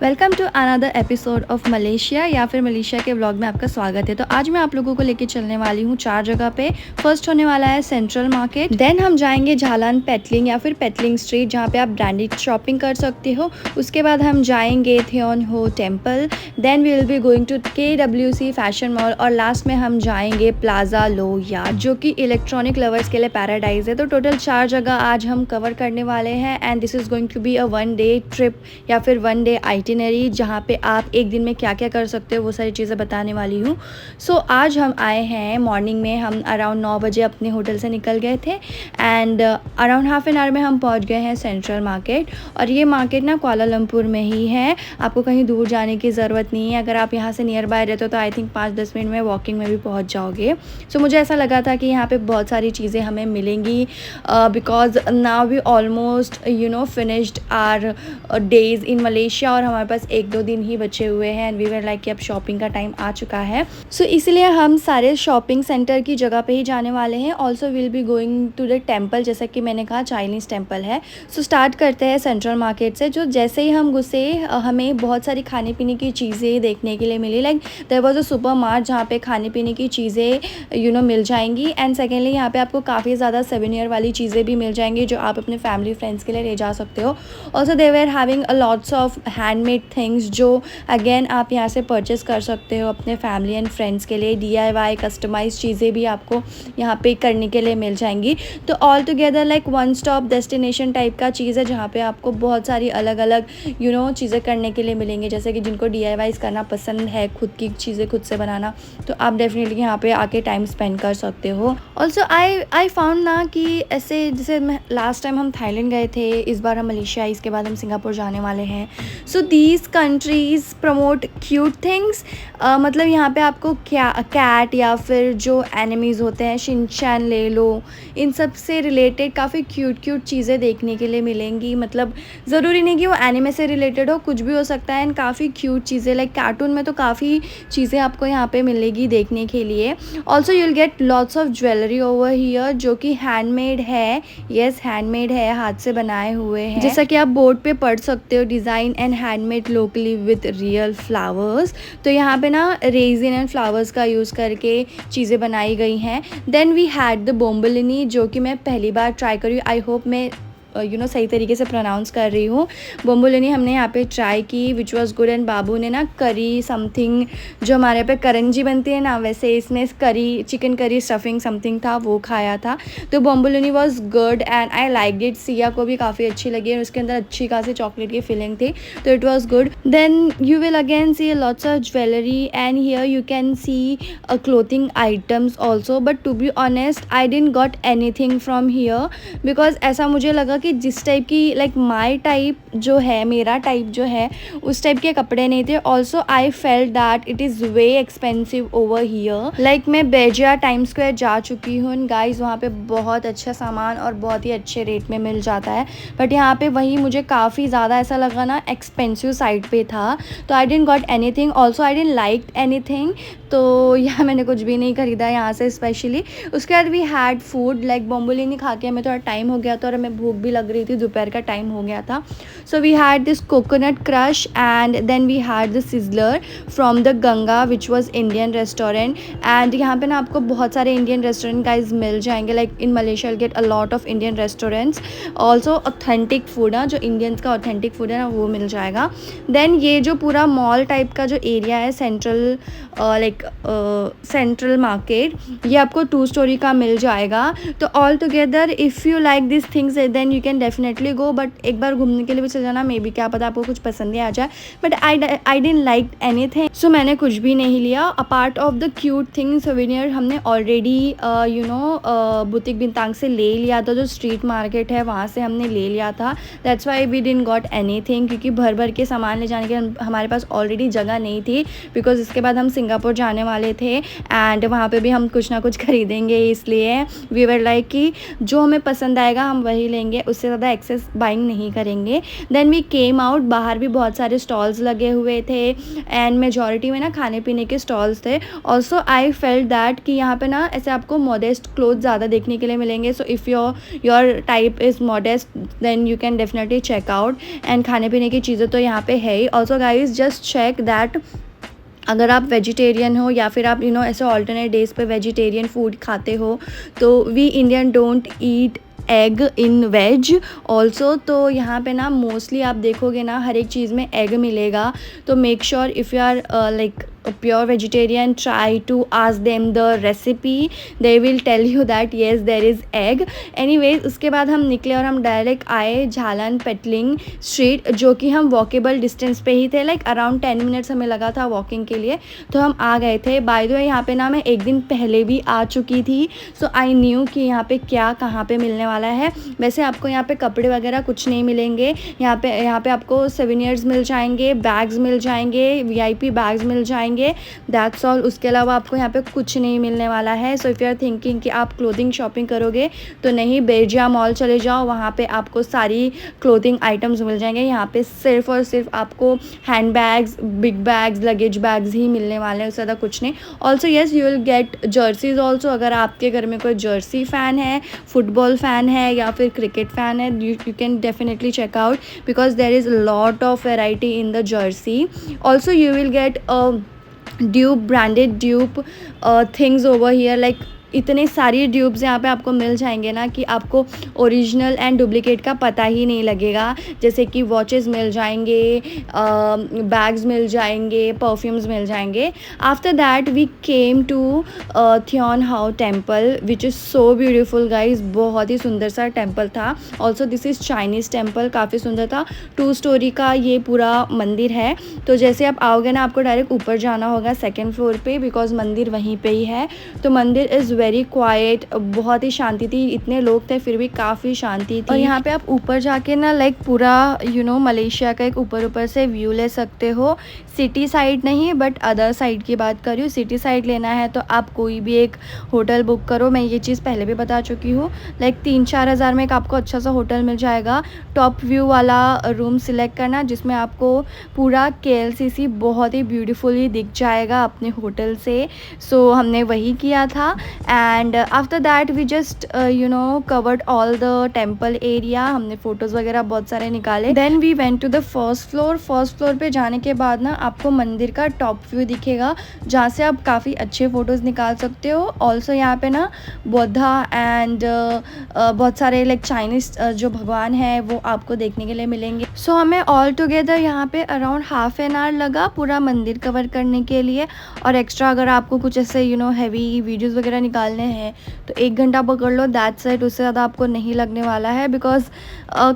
Welcome to another episode of Malaysia या फिर Malaysia के व्लॉग में आपका स्वागत है। तो आज मैं आप लोगों को लेके चलने वाली हूँ 4 जगह पे। फर्स्ट होने वाला है सेंट्रल मार्केट, देन हम जाएंगे झालान पेटलिंग या फिर पेटलिंग स्ट्रीट जहाँ पे आप ब्रांडेड शॉपिंग कर सकते हो। उसके बाद हम जाएंगे Thean Hou temple, then we will be going to KWC fashion mall और लास्ट में हम जाएंगे प्लाजा लो यार्ड जो कि इलेक्ट्रॉनिक लवर्स के लिए पैराडाइज है। तो टोटल 4 जगह आज हम कवर करने वाले हैं and this is going to be a 1 day trip या फिर 1 डे आइटिनरी जहाँ पे आप एक दिन में क्या क्या कर सकते हो वो सारी चीज़ें बताने वाली हूँ। सो आज हम आए हैं मॉर्निंग में, हम अराउंड 9 बजे अपने होटल से निकल गए थे and around half an hour में हम पहुँच गए हैं सेंट्रल मार्केट। और ये मार्केट ना कुआलालंपुर में ही है, आपको कहीं दूर जाने की ज़रूरत नहीं है। अगर आप यहाँ से नियर बाय रहते हो तो आई थिंक 5-10 मिनट में वॉकिंग में भी पहुँच जाओगे। सो मुझे ऐसा लगा था कि यहाँ पे बहुत सारी चीज़ें हमें मिलेंगी because now we almost finished our days in Malaysia और हमारे पास 1-2 दिन ही बचे हुए हैं एंड वी वर लाइक कि अब शॉपिंग का टाइम आ चुका है। सो इसलिए हम सारे शॉपिंग सेंटर की जगह पे ही जाने वाले हैं। Also will be going to the temple, जैसा कि मैंने कहा चाइनीज़ टेम्पल है। सो स्टार्ट करते हैं सेंट्रल मार्केट से। जो जैसे ही हम घुसे हमें बहुत सारी खाने पीने की चीज़ें देखने के लिए मिली। Like there was a super mart जहाँ पे खाने पीने की चीज़ें मिल जाएंगी एंड सेकेंडली यहाँ पे आपको काफ़ी ज़्यादा सेवेनियर वाली चीज़ें भी मिल जाएंगी जो आप अपने फैमिली फ्रेंड्स के लिए ले जा सकते हो। Also they were having a lots of handmade things जो अगेन आप यहाँ से परचेस कर सकते हो अपने फैमिली एंड फ्रेंड्स के लिए। DIY कस्टमाइज चीज़ें भी आपको यहाँ पे करने के लिए मिल जाएंगी। तो all together like one stop destination type का चीज़ है जहाँ पे आपको बहुत सारी अलग अलग चीज़ें करने के लिए मिलेंगी। जैसे कि जिनको DIYs करना पसंद है, खुद की चीज़ें खुद से बनाना, तो आप डेफिनेटली यहाँ पे आके टाइम स्पेंड कर सकते हो। ऑल्सो आई फाउंड ना कि ऐसे जैसे लास्ट टाइम हम थाईलैंड गए थे, इस बार हम मलेशिया, इसके बाद हम सिंगापुर जाने वाले हैं। So these countries promote cute things. मतलब यहाँ पे आपको क्या कैट या फिर जो एनिमीज़ होते हैं, शिनचैन ले लो, इन सब से रिलेटेड काफ़ी क्यूट चीज़ें देखने के लिए मिलेंगी। मतलब ज़रूरी नहीं कि वो एनिमे से रिलेटेड हो, कुछ भी हो सकता है एंड काफ़ी क्यूट चीज़ें लाइक कार्टून में तो काफ़ी चीज़ें आपको यहाँ पे मिलेगी देखने के लिए। Also you'll get lots of jewellery over here जो कि हैंडमेड है। येस, हैंडमेड है, हाथ से बनाए हुए हैं। जैसा कि आप बोर्ड पे पढ़ सकते हो, design and handmade locally with real flowers. तो यहाँ पे ना रेजिन एंड फ्लावर्स का यूज़ करके चीज़ें बनाई गई हैं। देन वी हैड द बोम्बोलिनी जो कि मैं पहली बार ट्राई करी। आई होप मैं सही तरीके से प्रोनाउंस कर रही हूँ। बोम्बोलिनी हमने यहाँ पे ट्राई की विच वॉज गुड एंड बाबू ने ना करी समथिंग, जो हमारे यहाँ पे करंजी बनती है ना, वैसे इसमें करी, चिकन करी स्टफिंग समथिंग था, वो खाया था। तो bomboloni was good and I like it. Siya को भी काफ़ी अच्छी लगी और उसके अंदर अच्छी खासी चॉकलेट की फीलिंग थी, तो it was good. Then you will again see lots of jewellery and here you can see clothing items also, but to be honest I didn't got anything from here because ऐसा मुझे लगा कि जिस type की like my type जो है, मेरा type जो है, उस टाइप के कपड़े नहीं थे। Also I felt that it is way expensive over here. Like मैं बेजिया टाइम स्क्वायर जा चुकी हूँ गाइज, वहाँ पे बहुत अच्छा सामान और बहुत ही अच्छे रेट में मिल जाता है, बट यहाँ पे वही मुझे काफ़ी ज़्यादा ऐसा लगा ना एक्सपेंसिव साइड पे था, तो आई didn't got anything. Also I didn't like anything, तो यहाँ मैंने कुछ भी नहीं खरीदा यहाँ से स्पेशली। उसके बाद वी हैड फूड लाइक बोम्बोलिनी खा के हमें थोड़ा टाइम हो गया था और हमें भूख भी लग रही थी, दोपहर का टाइम हो गया था। So we had this coconut crush and then we had the sizzler from the Ganga which was Indian restaurant. एंड यहाँ पे ना आपको बहुत सारे इंडियन रेस्टोरेंट गाइज मिल जाएंगे। Like in Malaysia will get a lot of Indian restaurants. Also authentic food ना, जो इंडियंस का ऑथेंटिक फूड है ना, वो मिल जाएगा। देन ये जो पूरा मॉल टाइप का जो एरिया है सेंट्रल सेंट्रल मार्केट, ये आपको 2 स्टोरी का मिल जाएगा। तो all together if you like this things then you can definitely go, but एक बार घूमने के लिए भी चल जाना, मे बी क्या पता आपको कुछ पसंद ही आ जाए। But I didn't like anything, so मैंने कुछ भी नहीं लिया apart of the cute thing. Souvenir हमने ऑलरेडी बुतिक बिंतांग से ले लिया था, जो स्ट्रीट मार्केट है वहाँ से हमने ले लिया था। That's why we didn't got anything, क्योंकि भर के सामान ले जाने के हमारे पास ऑलरेडी जगह नहीं थी बिकॉज इसके बाद हम सिंगापुर जाने वाले थे एंड वहाँ पे भी हम कुछ ना कुछ खरीदेंगे, इसलिए वी वर लाइक कि जो हमें पसंद आएगा हम वही लेंगे, उससे ज़्यादा एक्सेस बाइंग नहीं करेंगे। देन वी केम आउट, बाहर भी बहुत सारे स्टॉल्स लगे हुए थे एंड मेजॉरिटी में ना खाने पीने के स्टॉल्स थे। ऑल्सो आई फेल्ट दैट कि यहाँ पे ना ऐसे आपको मॉडेस्ट क्लोथ ज़्यादा देखने के लिए मिलेंगे। So if your type is modest then you can definitely check out. And खाने पीने की चीज़ें तो यहाँ पे है ही। Also guys just check that अगर आप वेजिटेरियन हो या फिर आप ऐसे ऑल्टरनेट डेज पे वेजिटेरियन फूड खाते हो, तो we Indian don't eat egg in veg also. तो यहाँ पे ना मोस्टली आप देखोगे ना हर एक चीज़ में एग मिलेगा। तो make sure if you are like pure vegetarian, try to ask them the recipe, they will tell you that yes there is egg। anyways उसके बाद हम निकले और हम डायरेक्ट आए झालान पेटलिंग स्ट्रीट, जो कि हम वॉकेबल डिस्टेंस पे ही थे, लाइक अराउंड 10 मिनट्स हमें लगा था वॉकिंग के लिए। तो हम आ गए थे। बाय द वे यहाँ पे ना मैं एक दिन पहले भी आ चुकी थी, सो आई न्यू कि यहाँ पे क्या कहाँ पे मिलने वाला है। वैसे आपको यहाँ पे कपड़े वगैरह कुछ नहीं मिलेंगे। यहाँ पे आपको सोवेनिर्स मिल जाएंगे, बैग्स मिल जाएंगे, VIP बैग्स मिल जाएंगे, दैट्स ऑल। उसके अलावा आपको यहाँ पे कुछ नहीं मिलने वाला है। So if you are thinking कि आप क्लोथिंग शॉपिंग करोगे तो नहीं, बेरजिया मॉल चले जाओ, वहाँ पे आपको सारी क्लोथिंग आइटम्स मिल जाएंगे। यहाँ पे सिर्फ और सिर्फ आपको hand bags, big bags, luggage bags ही मिलने वाले हैं, उससे ज़्यादा कुछ नहीं। Also yes you will get jerseys also. अगर आपके घर में कोई जर्सी फ़ैन है, फुटबॉल फ़ैन है या फिर क्रिकेट फ़ैन है, you can definitely check out because there is lot of variety in the jersey. Also you will get dupe, branded dupe things over here, like इतने सारी ड्यूब्स यहाँ पे आपको मिल जाएंगे ना कि आपको ओरिजिनल एंड डुप्लीकेट का पता ही नहीं लगेगा। जैसे कि वॉचेस मिल जाएंगे, बैग्स मिल जाएंगे, परफ्यूम्स मिल जाएंगे। After that we came to Thean Hou temple which is so beautiful guys. बहुत ही सुंदर सा टेम्पल था। Also this is Chinese temple, काफ़ी सुंदर था। 2 स्टोरी का ये पूरा मंदिर है। तो जैसे आप आओगे ना आपको डायरेक्ट ऊपर जाना होगा 2nd फ्लोर पे, बिकॉज मंदिर वहीं पे ही है। तो मंदिर इज़ वेरी क्वाइट, बहुत ही शांति थी। इतने लोग थे फिर भी काफ़ी शांति थी। और यहाँ पे आप ऊपर जाके ना लाइक पूरा मलेशिया का एक ऊपर से व्यू ले सकते हो। सिटी साइड नहीं बट अदर साइड की बात कर रही हूँ। सिटी साइड लेना है तो आप कोई भी एक होटल बुक करो। मैं ये चीज़ पहले भी बता चुकी हूँ, लाइक 3-4 हज़ार में एक आपको अच्छा सा होटल मिल जाएगा। टॉप व्यू वाला रूम सिलेक्ट करना जिसमें आपको पूरा KLCC बहुत ही ब्यूटीफुली दिख जाएगा अपने होटल से। सो हमने वही किया था। And after that we just covered all the temple area. हमने फ़ोटोज़ वगैरह बहुत सारे निकाले। Then we went to the first floor पे जाने के बाद ना आपको मंदिर का टॉप व्यू दिखेगा, जहाँ से आप काफ़ी अच्छे फ़ोटोज़ निकाल सकते हो। ऑल्सो यहाँ पे ना बुद्धा एंड बहुत सारे लाइक चाइनीज़ जो भगवान हैं वो आपको देखने के लिए मिलेंगे। सो हमें ऑल टुगेदर यहाँ पे अराउंड हाफ एन आवर लगा पूरा मंदिर कवर करने के लिए। और एक्स्ट्रा अगर आपको कुछ ऐसे हैवी वीडियोज़ वगैरह निकालने हैं तो 1 घंटा पकड़ लो, दैट्स इट। उससे ज़्यादा आपको नहीं लगने वाला है बिकॉज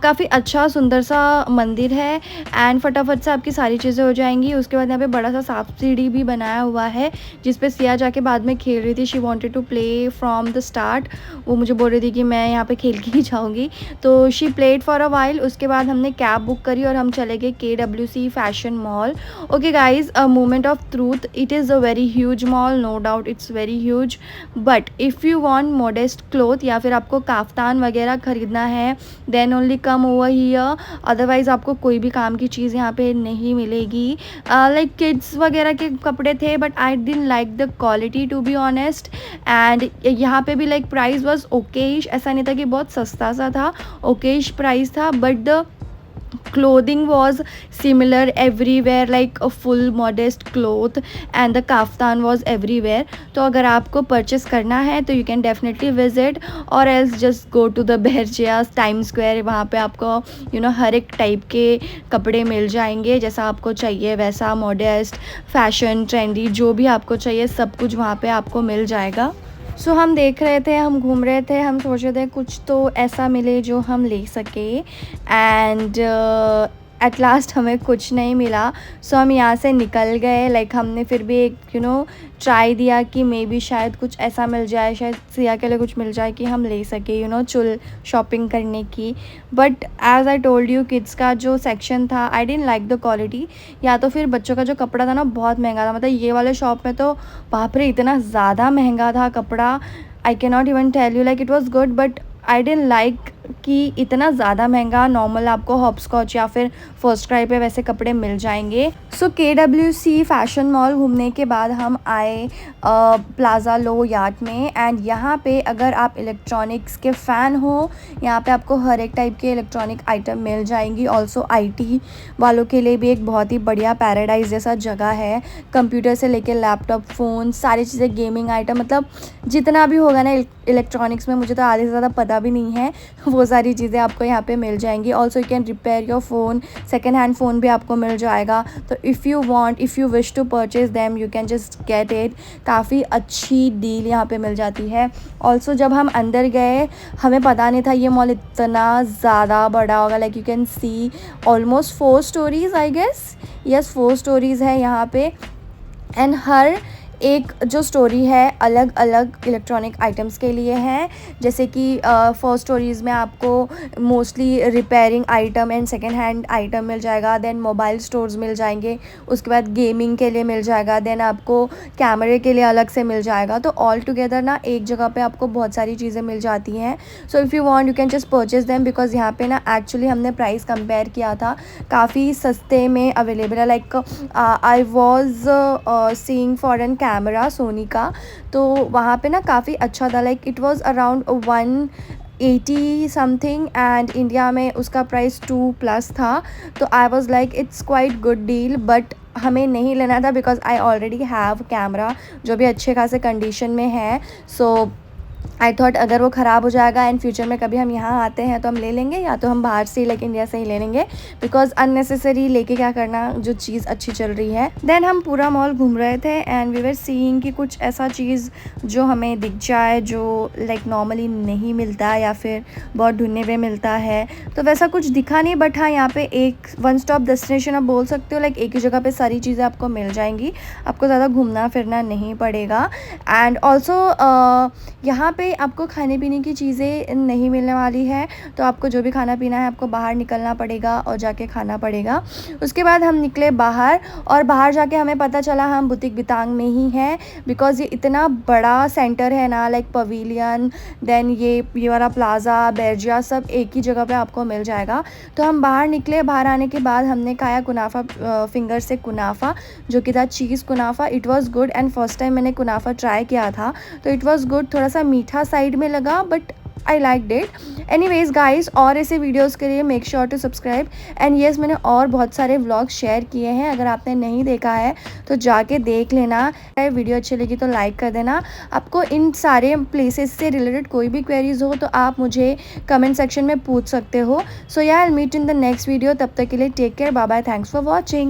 काफ़ी अच्छा सुंदर सा मंदिर है एंड फटाफट से आपकी सारी चीज़ें हो जाएंगी। उसके बाद यहाँ पे बड़ा सा सांप सीढ़ी भी बनाया हुआ है जिस पे सिया जाके बाद में खेल रही थी। She wanted to play from the start. वो मुझे बोल रही थी कि मैं यहाँ पे खेल के ही जाऊँगी, तो she played for a while. उसके बाद हमने कैब बुक करी और हम चले गए KWC fashion mall. Okay guys, a moment of truth, it is a very huge mall, no doubt it's very huge. But if you want modest cloth या फिर आपको काफ्तान वगैरह ख़रीदना है then only come over here. Otherwise आपको कोई भी काम की चीज़ यहाँ पे नहीं मिलेगी। लाइक किड्स वगैरह के कपड़े थे but I didn't like the quality to be honest. And यहाँ पे भी लाइक प्राइस वाज ओकेश, ऐसा नहीं था कि बहुत सस्ता सा था, ओकेश प्राइस था। But the clothing was similar everywhere, like a full modest cloth and the kaftan was everywhere। तो अगर आपको परचेस करना है तो you can definitely visit or else just go to the Berjaya Times Square। वहाँ पे आपको हर एक टाइप के कपड़े मिल जाएंगे, जैसा आपको चाहिए वैसा, मॉडेस्ट, फैशन, ट्रेंडी, जो भी आपको चाहिए सब कुछ वहाँ पे आपको मिल जाएगा। सो हम देख रहे थे, हम घूम रहे थे, हम सोच रहे थे कुछ तो ऐसा मिले जो हम ले सके एंड एट लास्ट हमें कुछ नहीं मिला। सो हम यहाँ से निकल गए। लाइक हमने फिर भी एक ट्राई दिया कि मे बी शायद कुछ ऐसा मिल जाए, शायद सिया के लिए कुछ मिल जाए कि हम ले सके चुल शॉपिंग करने की। But as I told you kids का जो सेक्शन था I didn't like the quality. या तो फिर बच्चों का जो कपड़ा था ना बहुत महंगा था, मतलब ये वाले शॉप में तो बाप रे इतना ज़्यादा महंगा था कपड़ा। I can not even tell you, like it was good but I didn't like कि इतना ज़्यादा महंगा नॉर्मल आपको हॉपस्कॉच या फिर फर्स्ट क्राई पे वैसे कपड़े मिल जाएंगे। सो KWC फैशन मॉल घूमने के बाद हम आए प्लाज़ा लो यार्ड में। एंड यहाँ पे अगर आप इलेक्ट्रॉनिक्स के फ़ैन हो, यहाँ पे आपको हर एक टाइप के इलेक्ट्रॉनिक आइटम मिल जाएंगी। ऑल्सो IT वालों के लिए भी एक बहुत ही बढ़िया पैराडाइज जैसा जगह है। कंप्यूटर से लेके लैपटॉप, फ़ोन, सारी चीज़ें, गेमिंग आइटम, मतलब जितना भी होगा ना इलेक्ट्रॉनिक्स में, मुझे तो आधे से ज़्यादा पता भी नहीं है, वो सारी चीज़ें आपको यहाँ पे मिल जाएंगी। Also you can repair your phone, second hand phone भी आपको मिल जाएगा। तो if you wish to purchase them you can just get it. काफ़ी अच्छी डील यहाँ पे मिल जाती है। ऑल्सो जब हम अंदर गए, हमें पता नहीं था ये मॉल इतना ज़्यादा बड़ा होगा। Like you can see almost 4 stories, I guess, yes 4 stories है यहाँ पे। एंड हर एक जो स्टोरी है अलग अलग इलेक्ट्रॉनिक आइटम्स के लिए है। जैसे कि फर्स्ट स्टोरीज़ में आपको mostly repairing item and second hand item मिल जाएगा। देन मोबाइल स्टोर्स मिल जाएंगे, उसके बाद गेमिंग के लिए मिल जाएगा, देन आपको कैमरे के लिए अलग से मिल जाएगा। तो ऑल टुगेदर ना एक जगह पे आपको बहुत सारी चीज़ें मिल जाती हैं। सो if you want you can just purchase them, because यहाँ पे ना एक्चुअली हमने प्राइस कंपेयर किया था, काफ़ी सस्ते में अवेलेबल है। Like I was seeing for an camera Sony का, तो वहाँ पे ना काफ़ी अच्छा था। Like it was around 180 something and India में उसका प्राइस 2+ था। तो I was like it's quite good deal, but हमें नहीं लेना था because I already have camera जो भी अच्छे खासे कंडीशन में है। सो आई थॉट अगर वो ख़राब हो जाएगा एंड फ्यूचर में कभी हम यहाँ आते हैं तो हम ले लेंगे, या तो हम बाहर से ही लाइक इंडिया से ही ले लेंगे, बिकॉज अननेसेसरी लेके क्या करना, जो चीज़ अच्छी चल रही है। देन हम पूरा मॉल घूम रहे थे एंड वी वर सीइंग कि कुछ ऐसा चीज़ जो हमें दिख जाए जो लाइक नॉर्मली नहीं मिलता या फिर बहुत ढूंढने पे मिलता है। तो वैसा कुछ दिखा नहीं, बट हाँ यहाँ पे एक वन स्टॉप डेस्टिनेशन आप बोल सकते हो। लाइक एक ही जगह पे सारी चीज़ें आपको मिल जाएंगी, आपको ज़्यादा घूमना फिरना नहीं पड़ेगा। एंड ऑल्सो यहाँ पे आपको खाने पीने की चीज़ें नहीं मिलने वाली है, तो आपको जो भी खाना पीना है आपको बाहर निकलना पड़ेगा और जाके खाना पड़ेगा। उसके बाद हम निकले बाहर, और बाहर जाके हमें पता चला हम बुतिक बितांग में ही हैं, बिकॉज़ ये इतना बड़ा सेंटर है ना, लाइक पवेलियन, देन ये वाला प्लाज़ा, बेरजिया, सब एक ही जगह पे आपको मिल जाएगा। तो हम बाहर निकले, बाहर आने के बाद हमने खाया कुनाफा, फिंगर से कुनाफा, जो कि था चीज़ कुनाफा। It was good and first time मैंने कुनाफा ट्राई किया था, तो इट वाज गुड। थोड़ा सा मीठा साइड में लगा, but I like it. Anyways guys, और ऐसे वीडियोस के लिए make sure to subscribe. And yes, मैंने और बहुत सारे व्लॉग शेयर किए हैं, अगर आपने नहीं देखा है तो जाके देख लेना। वीडियो अच्छी लगी तो लाइक कर देना। आपको इन सारे प्लेसेस से रिलेटेड कोई भी क्वेरीज हो तो आप मुझे कमेंट सेक्शन में पूछ सकते हो। So yeah I will meet in the next video. तब तक के लिए take care, bye bye, thanks for watching.